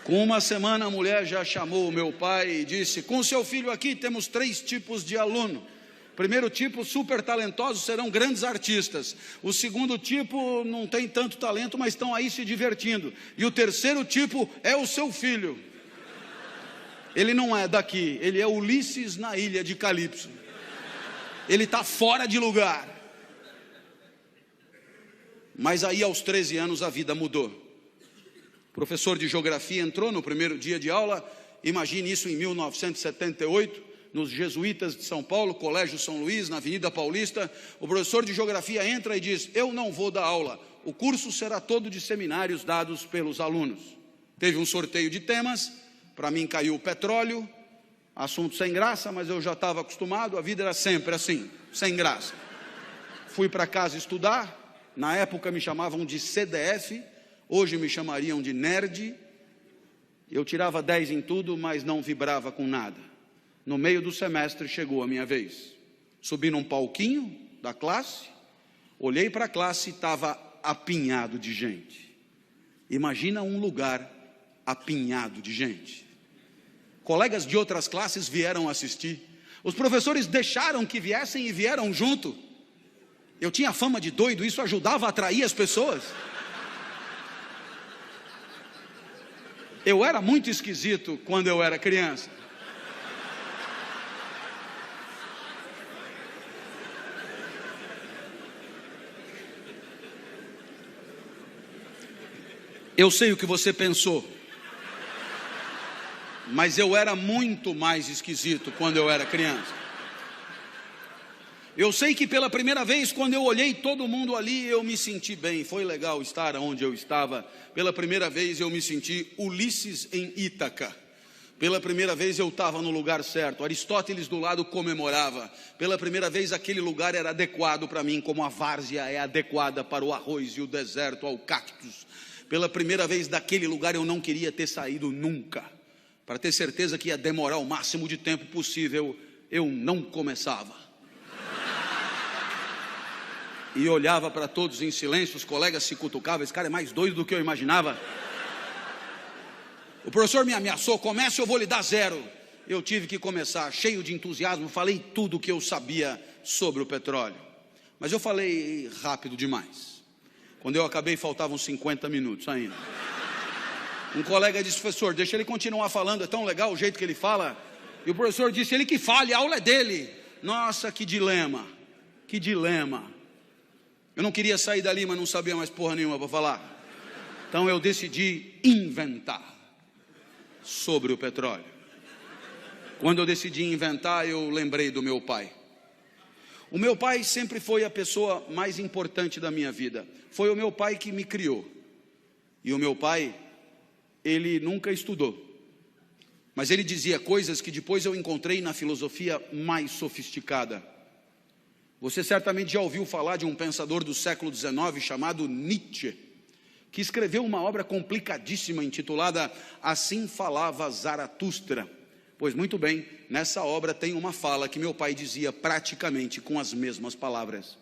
Com uma semana a mulher já chamou o meu pai e disse: com seu filho aqui temos 3 tipos de aluno. Primeiro tipo, super talentosos, serão grandes artistas. O segundo tipo, não tem tanto talento, mas estão aí se divertindo. E o terceiro tipo é o seu filho. Ele não é daqui, ele é Ulisses na ilha de Calipso. Ele está fora de lugar. Mas aí aos 13 anos a vida mudou. O professor de geografia entrou no primeiro dia de aula. Imagine isso em 1978. Nos Jesuítas de São Paulo, Colégio São Luís, na Avenida Paulista. O professor de geografia entra e diz: eu não vou dar aula, o curso será todo de seminários dados pelos alunos. Teve um sorteio de temas, para mim caiu o petróleo, assunto sem graça, mas eu já estava acostumado, a vida era sempre assim, sem graça. Fui para casa estudar, na época me chamavam de CDF, hoje me chamariam de nerd. Eu tirava 10 em tudo, mas não vibrava com nada. No meio do semestre chegou a minha vez. Subi num palquinho da classe, olhei para a classe e estava apinhado de gente. Imagina um lugar apinhado de gente. Colegas de outras classes vieram assistir. Os professores deixaram que viessem e vieram junto. Eu tinha fama de doido, isso ajudava a atrair as pessoas. Eu era muito esquisito quando eu era criança. Eu sei o que você pensou, mas eu era muito mais esquisito quando eu era criança. Eu sei que pela primeira vez, quando eu olhei todo mundo ali, eu me senti bem, foi legal estar onde eu estava. Pela primeira vez eu me senti Ulisses em Ítaca. Pela primeira vez eu estava no lugar certo, Aristóteles do lado comemorava. Pela primeira vez aquele lugar era adequado para mim, como a várzea é adequada para o arroz e o deserto ao cactus. Pela primeira vez daquele lugar eu não queria ter saído nunca. Para ter certeza que ia demorar o máximo de tempo possível, eu não começava. E olhava para todos em silêncio, os colegas se cutucavam, esse cara é mais doido do que eu imaginava. O professor me ameaçou: comece, eu vou lhe dar 0. Eu tive que começar, cheio de entusiasmo, falei tudo o que eu sabia sobre o petróleo. Mas eu falei rápido demais. Quando eu acabei, faltavam 50 minutos ainda. Um colega disse: professor, deixa ele continuar falando, é tão legal o jeito que ele fala. E o professor disse: ele que fale, a aula é dele. Nossa, que dilema, que dilema. Eu não queria sair dali, mas não sabia mais porra nenhuma para falar. Então eu decidi inventar sobre o petróleo. Quando eu decidi inventar, eu lembrei do meu pai. O meu pai sempre foi a pessoa mais importante da minha vida. Foi o meu pai que me criou. E o meu pai, ele nunca estudou. Mas ele dizia coisas que depois eu encontrei na filosofia mais sofisticada. Você certamente já ouviu falar de um pensador do século XIX chamado Nietzsche, que escreveu uma obra complicadíssima intitulada Assim Falava Zaratustra. Pois muito bem, nessa obra tem uma fala que meu pai dizia praticamente com as mesmas palavras.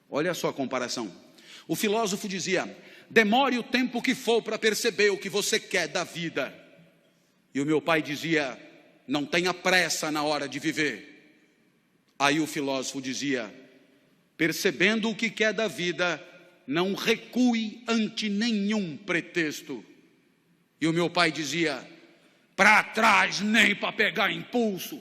Olha só a comparação. O filósofo dizia: demore o tempo que for para perceber o que você quer da vida. E o meu pai dizia: não tenha pressa na hora de viver. Aí o filósofo dizia: percebendo o que quer da vida, não recue ante nenhum pretexto. E o meu pai dizia: para trás nem para pegar impulso.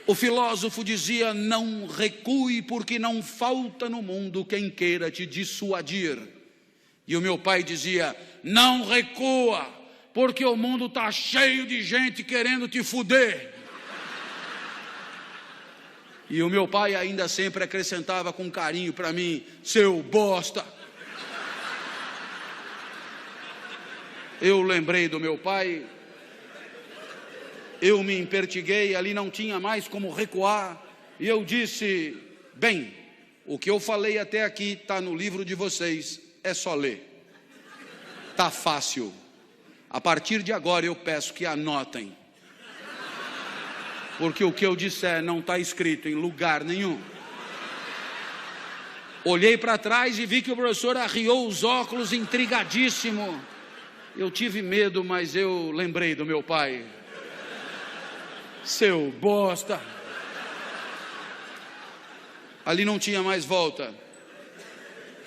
O filósofo dizia: não recue, porque não falta no mundo quem queira te dissuadir. E o meu pai dizia: não recua, porque o mundo está cheio de gente querendo te fuder. E o meu pai ainda sempre acrescentava com carinho para mim: seu bosta. Eu lembrei do meu pai, eu me empertiguei, ali não tinha mais como recuar, e eu disse: bem, o que eu falei até aqui está no livro de vocês, é só ler, está fácil. A partir de agora eu peço que anotem, porque o que eu disser não está escrito em lugar nenhum. Olhei para trás e vi que o professor arriou os óculos, intrigadíssimo. Eu tive medo, mas eu lembrei do meu pai. Seu bosta. Ali não tinha mais volta.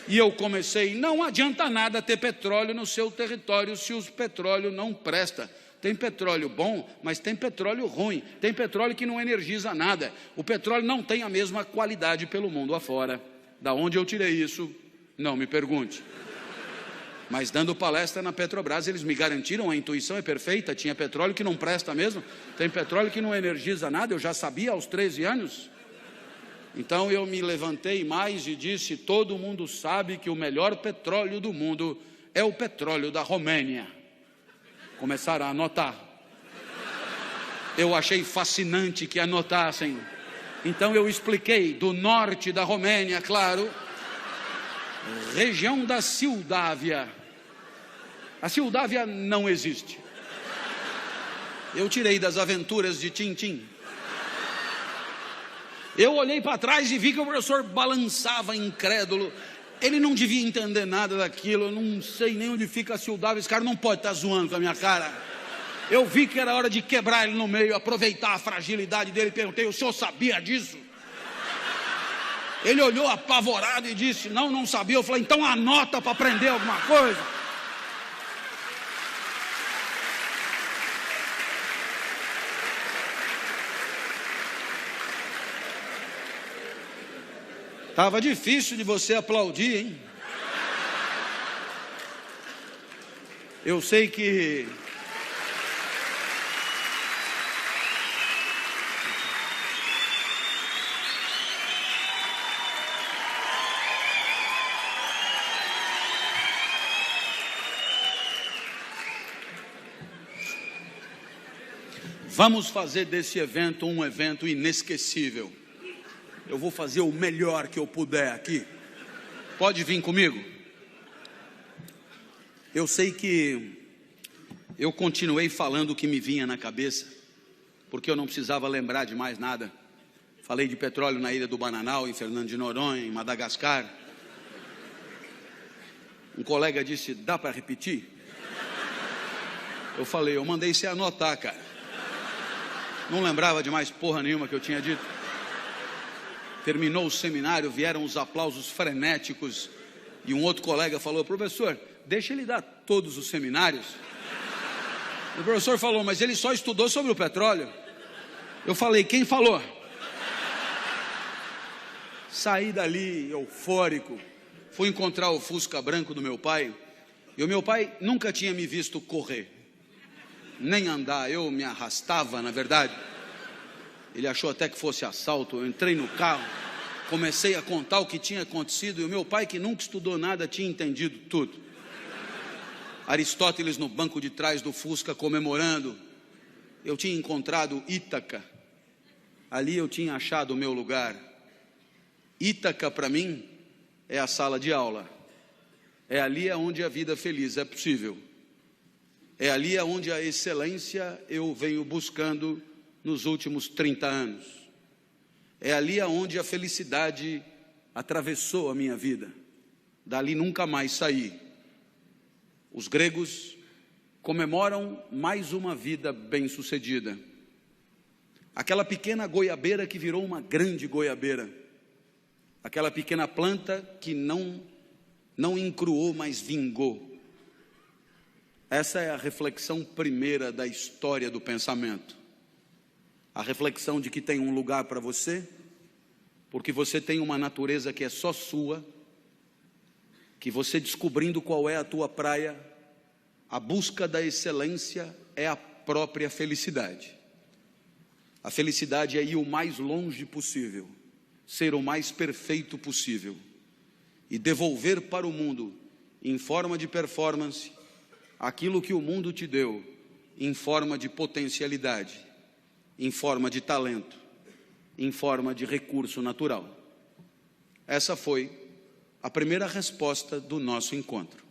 E eu comecei, não adianta nada ter petróleo no seu território se o petróleo não presta. Tem petróleo bom, mas tem petróleo ruim. Tem petróleo que não energiza nada. O petróleo não tem a mesma qualidade pelo mundo afora. Da onde eu tirei isso, não me pergunte. Mas dando palestra na Petrobras, eles me garantiram, a intuição é perfeita, tinha petróleo que não presta mesmo, tem petróleo que não energiza nada, eu já sabia aos 13 anos. Então eu me levantei mais e disse, todo mundo sabe que o melhor petróleo do mundo é o petróleo da Romênia. Começaram a anotar. Eu achei fascinante que anotassem. Então eu expliquei, do norte da Romênia, claro, região da Moldávia. A Moldávia não existe. Eu tirei das aventuras de Tintim. Eu olhei para trás e vi que o professor balançava incrédulo. Ele não devia entender nada daquilo. Eu não sei nem onde fica a Moldávia. Esse cara não pode estar zoando com a minha cara. Eu vi que era hora de quebrar ele no meio, aproveitar a fragilidade dele. Perguntei, o senhor sabia disso? Ele olhou apavorado e disse, não sabia. Eu falei, então anota para aprender alguma coisa. Estava difícil de você aplaudir, hein? Eu sei que... Vamos fazer desse evento um evento inesquecível. Eu vou fazer o melhor que eu puder aqui. Pode vir comigo? Eu sei que eu continuei falando o que me vinha na cabeça, porque eu não precisava lembrar de mais nada. Falei de petróleo na Ilha do Bananal, em Fernando de Noronha, em Madagascar. Um colega disse, dá para repetir? Eu falei, eu mandei você anotar, cara. Não lembrava de mais porra nenhuma que eu tinha dito. Terminou o seminário, vieram os aplausos frenéticos e um outro colega falou, professor, deixa ele dar todos os seminários. O professor falou, mas ele só estudou sobre o petróleo. Eu falei, quem falou? Saí dali eufórico, fui encontrar o Fusca branco do meu pai, e o meu pai nunca tinha me visto correr, nem andar, eu me arrastava, na verdade. Ele achou até que fosse assalto. Eu entrei no carro, comecei a contar o que tinha acontecido, e o meu pai, que nunca estudou nada, tinha entendido tudo. Aristóteles no banco de trás do Fusca comemorando. Eu tinha encontrado Ítaca. Ali eu tinha achado o meu lugar. Ítaca, para mim, é a sala de aula. É ali onde a vida feliz é possível. É ali onde a excelência eu venho buscando nos últimos 30 anos. É ali onde a felicidade atravessou a minha vida. Dali nunca mais saí. Os gregos comemoram mais uma vida bem-sucedida. Aquela pequena goiabeira que virou uma grande goiabeira. Aquela pequena planta que não encruou, mas vingou. Essa é a reflexão primeira da história do pensamento. A reflexão de que tem um lugar para você, porque você tem uma natureza que é só sua, que você descobrindo qual é a tua praia, a busca da excelência é a própria felicidade. A felicidade é ir o mais longe possível, ser o mais perfeito possível e devolver para o mundo, em forma de performance, aquilo que o mundo te deu, em forma de potencialidade, em forma de talento, em forma de recurso natural. Essa foi a primeira resposta do nosso encontro.